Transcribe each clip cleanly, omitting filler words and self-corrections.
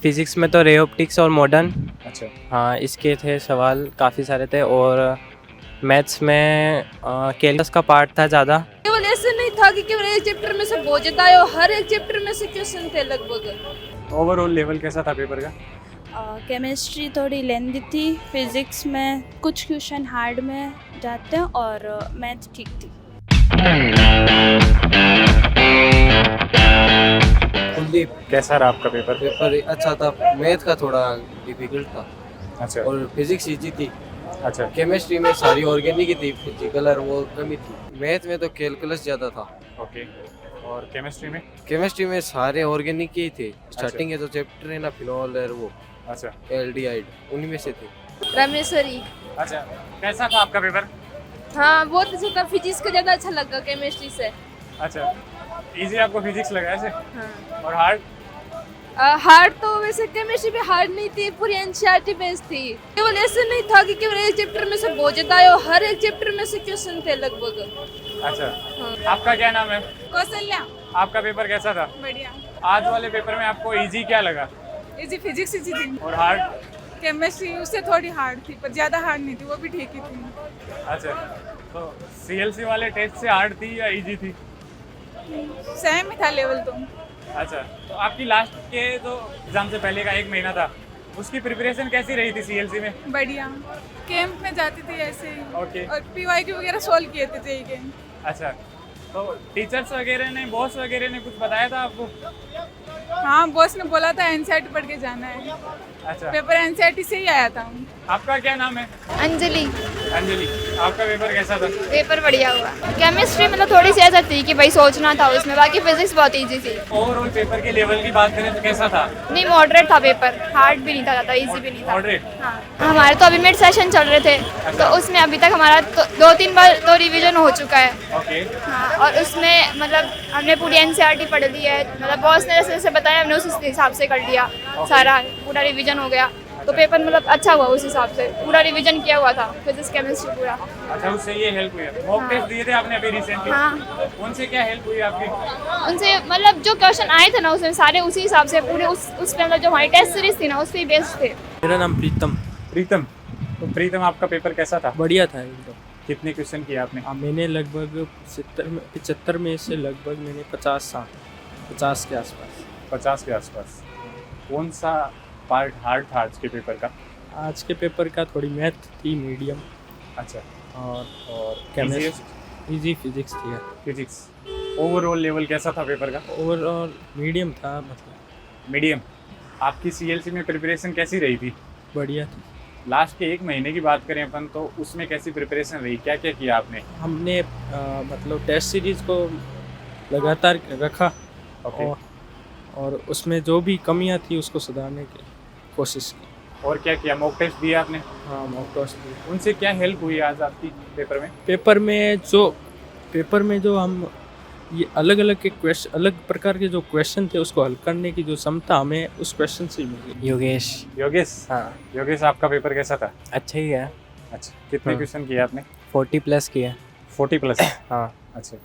Physics में तो ray optics और मॉडर्न, अच्छा हाँ इसके थे सवाल काफ़ी सारे थे। और मैथ्स में कैलकुलस का पार्ट था ज़्यादा। केवल ऐसे नहीं था कि केवल एक चैप्टर में से बहुत आए और हर एक चैप्टर में से क्वेश्चन थे लगभग। ओवरऑल लेवल कैसा था पेपर का? केमिस्ट्री थोड़ी लेंदी थी, फिज़िक्स में कुछ क्वेश्चन हार्ड में जाते हैं और मैथ ठीक थी। कुलदीप, कैसा रहा आपका पेपर? पेपर अच्छा था। मैथ का थोड़ा डिफिकल्ट था अच्छा और फिजिक्स इजी थी। अच्छा केमिस्ट्री में सारी ऑर्गेनिक ही थी, फिजिकल और वो कमी थी। मैथ में तो कैलकुलस ज़्यादा था। ओके। और केमिस्ट्री में? केमिस्ट्री में सारे ऑर्गेनिक ही थे। स्टार्टिंग के जो चैप्टर है ना, फिनॉल और वो अच्छा एल्डिहाइड, उन्हीं में से थे। रामेश्वरी। अच्छा, कैसा था आपका पेपर? हाँ बहुत अच्छा था, फिजिक्स का ज़्यादा अच्छा लगा केमिस्ट्री से। अच्छा, इजी आपको फिजिक्स लगा ऐसे? हाँ और हार्ड? हार्ड तो वैसे केमिस्ट्री भी हार्ड नहीं थी, पूरी एनसीईआरटी बेस्ड थी। केवल ऐसे नहीं था कि केवल एक चैप्टर में से बहुत आए और हर एक चैप्टर में से क्वेश्चन थे लगभग। अच्छा, हाँ। आपका क्या नाम है? कौशल्या। आपका पेपर कैसा था? बढ़िया। आज वाले पेपर में आपको इजी क्या लगा? इजी फिजिक्स इजी थी। और हार्ड? केमिस्ट्री उससे थोड़ी हार्ड थी, पर ज़्यादा हार्ड नहीं थी, वो भी ठीक ही थी। अच्छा, तो सीएलसी वाले टेस्ट से हार्ड थी या इजी थी? सेम ही था लेवल तो। अच्छा, तो आपकी लास्ट के जो एग्जाम से पहले का एक महीना था, उसकी प्रिपरेशन कैसी रही थी सीएलसी में? बढ़िया। कैंप में जाती थी ऐसे ही। ओके। और पीवाईक्यू वगैरह सॉल्व किए थे जेई के। अच्छा, तो टीचर्स वगैरह ने, बॉस वगैरह ने कुछ बताया था आपको? हाँ, बॉस ने बोला था एनसीईआरटी पढ़ के जाना है। अच्छा, पेपर एनसीईआरटी से ही आया था। आपका क्या नाम है? अंजलि। अंजलि, आपका पेपर कैसा था? पेपर बढ़िया हुआ। केमिस्ट्री मतलब थोड़ी सी ऐसा थी कि भाई सोचना था उसमें, बाकी फिजिक्स बहुत इजी थी। ओवरऑल पेपर के लेवल की बात करें तो कैसा था? नहीं, मॉडरेट था पेपर, हार्ड भी नहीं था ज़्यादा, इजी भी नहीं था। मॉडरेट? हाँ, हमारे तो अभी मिड सेशन चल रहे थे, तो उसमें अभी तक हमारा तो 2-3 बार तो रिवीजन हो चुका है। ओके। हाँ, और उसमें मतलब हमने पूरी एनसीईआरटी पढ़ ली है, मतलब बॉस ने जैसे जैसे बताया हमने उस हिसाब से कर लिया। सारा पूरा रिवीजन हो गया, तो पेपर मतलब अच्छा हुआ उस हिसाब से। पूरा रिवीजन किया हुआ था, फिजिक्स केमिस्ट्री पूरा। अच्छा, उससे ये हेल्प हुई है? मॉक टेस्ट दिए थे आपने अभी रिसेंटली? हाँ। उनसे क्या हेल्प हुई आपकी? उनसे मतलब जो क्वेश्चन आए थे ना उसमें सारे उसी हिसाब से पूरे उस पे मतलब जो हमारी टेस्ट सीरीज थी ना उस पे बेस्ड थे। मेरा नाम प्रीतम। प्रीतम, तो प्रीतम आपका पेपर कैसा था? बढ़िया था एकदम। कितने क्वेश्चन किए आपने? मैंने लगभग 75 में से लगभग मैंने 50 के आसपास। 50 के आसपास। कौन सा पार्ट हार्ड था आज के पेपर का? आज के पेपर का थोड़ी मैथ थी मीडियम, अच्छा, और केमिस्ट्री इजी, फिजिक्स थी। फिजिक्स। ओवरऑल लेवल कैसा था पेपर का? ओवरऑल मीडियम था, मतलब मीडियम। आपकी सीएलसी में प्रिपरेशन कैसी रही थी? बढ़िया थी। लास्ट के एक महीने की बात करें अपन तो उसमें कैसी प्रिपरेशन रही, क्या क्या किया आपने? हमने मतलब टेस्ट सीरीज को लगातार रखा। ओके। और उसमें जो भी कमियां थी उसको सुधारने की कोशिश की। और क्या किया? मॉक टेस्ट दिया आपने? हाँ, मॉक टेस्ट भी। उनसे क्या हेल्प हुई आज आपकी पेपर में? पेपर में जो हम ये अलग अलग के क्वेश्चन, अलग प्रकार के जो क्वेश्चन थे उसको हल करने की जो क्षमता हमें उस क्वेश्चन से मिली। योगेश। योगेश? हाँ, योगेश, आपका पेपर कैसा था? अच्छा ही है। अच्छा, कितने हाँ। क्वेश्चन किए आपने? 40+ किया। 40 प्लस? हाँ। अच्छा,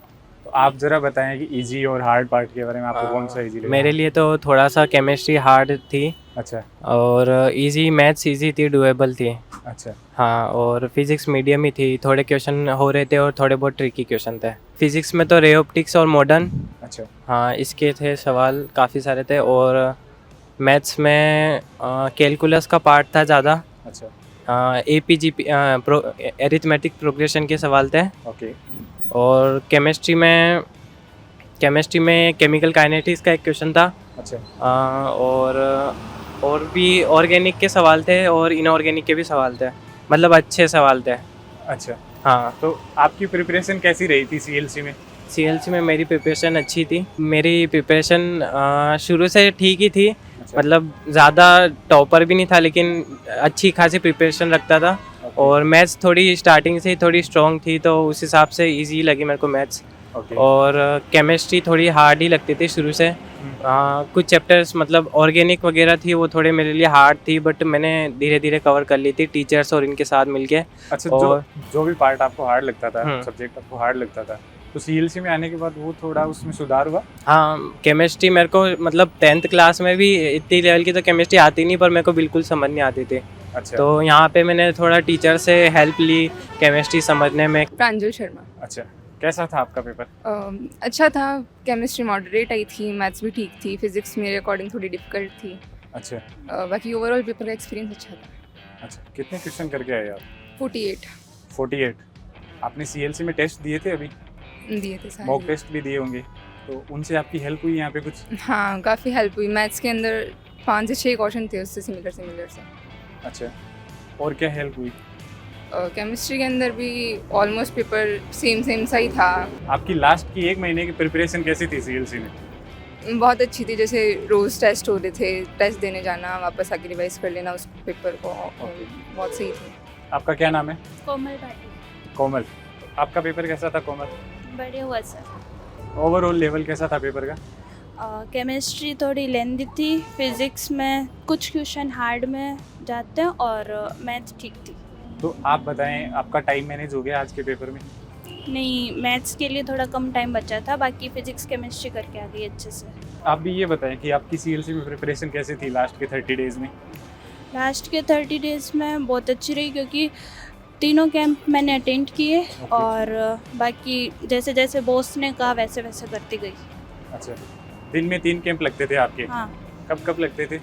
तो आप जरा बताएं कि इजी और हार्ड पार्ट के बारे में आपको कौन सा इजी लगा? मेरे लिए तो थोड़ा सा केमिस्ट्री हार्ड थी, अच्छा और इजी मैथ्स इजी थी, डुएबल थी। अच्छा हाँ, और फिजिक्स मीडियम ही थी, थोड़े क्वेश्चन हो रहे थे और थोड़े बहुत ट्रिकी क्वेश्चन थे। फिजिक्स में तो रे ऑप्टिक्स और मॉडर्न, अच्छा हाँ इसके थे सवाल काफ़ी सारे थे। और मैथ्स में कैलकुलस का पार्ट था ज़्यादा। अच्छा APGP एरिथमेटिक प्रोग्रेशन के सवाल थे। ओके। और केमिस्ट्री में केमिकल काइनेटिक्स का एक क्वेश्चन था। अच्छा और भी ऑर्गेनिक के सवाल थे और इनऑर्गेनिक के भी सवाल थे, मतलब अच्छे सवाल थे। अच्छा, हाँ, तो आपकी प्रिपरेशन कैसी रही थी सीएलसी में? CLC में मेरी प्रिपरेशन अच्छी थी। मेरी प्रिपरेशन शुरू से ठीक ही थी, अच्छा। मतलब ज़्यादा टॉपर भी नहीं था, लेकिन अच्छी खासी प्रिपरेशन रखता था। ओके। और मैथ्स थोड़ी स्टार्टिंग से ही थोड़ी स्ट्रॉन्ग थी, तो उस हिसाब से इजी लगी मेरे को मैथ्स। ओके। और केमिस्ट्री थोड़ी हार्ड ही लगती थी शुरू से। कुछ चैप्टर्स मतलब ऑर्गेनिक वगैरह थी, वो थोड़े मेरे लिए हार्ड थी, बट मैंने धीरे धीरे कवर कर ली थी टीचर्स और इनके साथ मिलके। अच्छा, और जो भी पार्ट आपको हार्ड लगता था, हम्म। सब्जेक्ट आपको हार्ड लगता था, तो सीएलसी में आने के बाद वो थोड़ा उसमें सुधार हुआ? हाँ, केमिस्ट्री मेरे को मतलब 10th क्लास में भी इतनी लेवल की तो केमिस्ट्री आती नहीं, पर मेरे को बिल्कुल समझ नहीं आती थी। अच्छा। तो यहाँ पे मैंने थोड़ा टीचर से हेल्प ली केमिस्ट्री समझने में। प्रांजल शर्मा। अच्छा, कैसा था आपका पेपर? अच्छा था, केमिस्ट्री मॉडरेट आई थी, मैथ्स भी ठीक थी, फिजिक्स मेरे अकॉर्डिंग थोड़ी डिफिकल्ट थी। अच्छा। बाकी ओवरऑल पेपर का एक्सपीरियंस अच्छा था। अच्छा, कितने क्वेश्चन करके आए आप? 48 48। आपने सीएलसी में टेस्ट दिए थे अभी? दिए थे सारे। मॉक टेस्ट भी दिए होंगे, तो उनसे आपकी हेल्प हुई यहाँ पे कुछ? हाँ, काफ़ी हेल्प हुई। मैथ्स के अंदर 5 से 6 क्वेश्चन थे उससे सिमिलर से। अच्छा, और क्या हेल्प हुई? केमिस्ट्री के अंदर भी ऑलमोस्ट पेपर सेम सा ही था। आपकी लास्ट की 1 महीने की प्रिपरेशन कैसी थी सीएलसी में? बहुत अच्छी थी, जैसे रोज़ टेस्ट हो रहे थे, टेस्ट देने जाना, वापस आके रिवाइज कर लेना उस पेपर को, बहुत सही थी। आपका क्या नाम है? कोमल भाटी। कोमल। आपका पेपर कैसा था कोमल? बढ़िया हुआ सर। ओवरऑल लेवल कैसा था पेपर का? केमिस्ट्री थोड़ी लेंदी थी, फिज़िक्स में कुछ क्वेश्चन हार्ड में जाते हैं और मैथ ठीक थी। तो आप बताएं, आपका टाइम मैनेज हो गया आज के पेपर में? नहीं, मैथ्स के लिए थोड़ा कम टाइम बचा था, बाकी फिजिक्स केमिस्ट्री करके आ गई अच्छे से। आप भी ये बताएं कि आपकी सीएलसी में प्रिपरेशन कैसी थी लास्ट के 30 डेज में? लास्ट के 30 डेज में बहुत अच्छी रही, क्योंकि तीनों कैंप मैंने अटेंड किए और बाकी जैसे जैसे बॉस ने कहा वैसे वैसे करती गई। अच्छा, दिन में 3 कैंप लगते थे आपके? हाँ, कब कब लगते थे?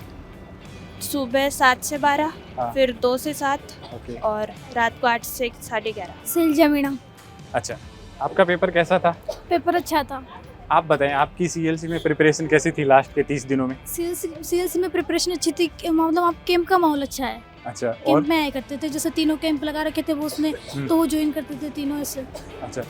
सुबह 7 से 12, हाँ। फिर 2 से 7 ओके। और रात को 8 से 11:30। सिलजा मीणा। अच्छा, आपका पेपर कैसा था? पेपर अच्छा था। आप बताएं, आपकी सीएलसी में प्रिपरेशन कैसी थी लास्ट के 30 दिनों में? सीएलसी में प्रिपरेशन अच्छी थी, मतलब आप कैंप का माहौल अच्छा है। अच्छा, और कैंप में आया करते थे, जैसे तीनों कैंप लगा रखे थे वो उसने, तो वो ज्वाइन करते थे तीनों ऐसे। अच्छा,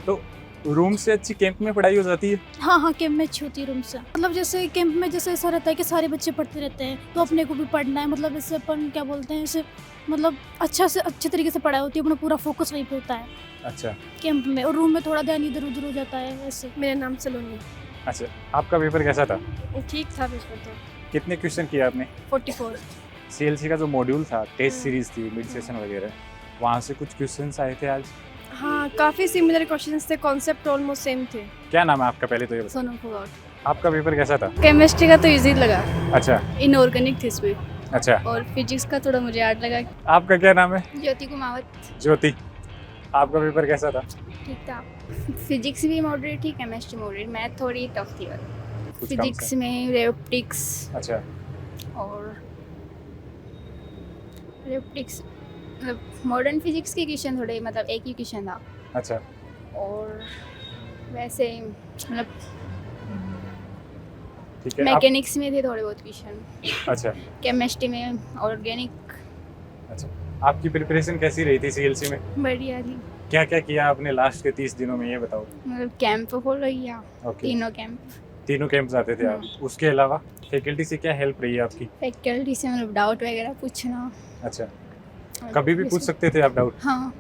तो रूम से अच्छी कैंप में पढ़ाई हो जाती है? हाँ, कैंप में अच्छी होती है रूम से। मतलब जैसे कैंप में जैसे ऐसा रहता है कि सारे बच्चे पढ़ते रहते हैं, तो अपने को भी पढ़ना है, मतलब इससे अपन क्या बोलते हैं, इसे मतलब अच्छे तरीके से पढ़ाई होती है, अपना पूरा फोकस वहीं पे होता है अच्छा। कैंप में, और रूम में थोड़ा ध्यान इधर उधर हो जाता है ऐसे। मेरा नाम सलोनी। अच्छा, आपका पेपर कैसा था? ठीक था पेपर तो। कितने क्वेश्चन किए आपने? 44। सीएलसी का जो मॉड्यूल था, टेस्ट सीरीज थी, मिड सेशन वगैरह, वहाँ से कुछ क्वेश्चंस आए थे आज? हाँ, काफ़ी सिमिलर क्वेश्चंस थे, कॉन्सेप्ट ऑलमोस्ट सेम थे। क्या नाम है आपका, पहले तो ये बताओ। सोनम फोगाट। आपका पेपर कैसा था? केमिस्ट्री का तो इजी लगा, अच्छा। इनऑर्गेनिक थी इसमें, अच्छा, और फिजिक्स का थोड़ा मुझे हार्ड लगा। आपका क्या नाम है? ज्योति कुमावत। ज्योति। आपका पेपर कैसा था? ठीक था। फिजिक्स भी मॉडरेट थी, केमिस्ट्री मॉडरेट, मैथ थोड़ी टफ थी। कुछ कम फिजिक्स सा? में रेप्टिक्स अच्छा। और रेप्टिक्स मतलब मॉडर्न फिजिक्स के क्वेश्चन थोड़े, मतलब एक ही क्वेश्चन था। अच्छा। और वैसे मतलब ठीक है। मैकेनिक्स में थे थोड़े बहुत क्वेश्चन। अच्छा। केमिस्ट्री में ऑर्गेनिक। अच्छा, आपकी प्रिपरेशन कैसी रही थी सीएलसी में? बढ़िया थी। क्या क्या किया आपने लास्ट के 30 दिनों में, ये बताओ। मतलब कैंप हो रही है, ओके। तीनों कैंप। तीनों कैंप जाते थे आप? उसके अलावा फैकल्टी से क्या हेल्प रही है आपकी? फैकल्टी से मतलब डाउट वगैरह पूछना। अच्छा, कभी भी पूछ सकते थे आप डाउट? हाँ,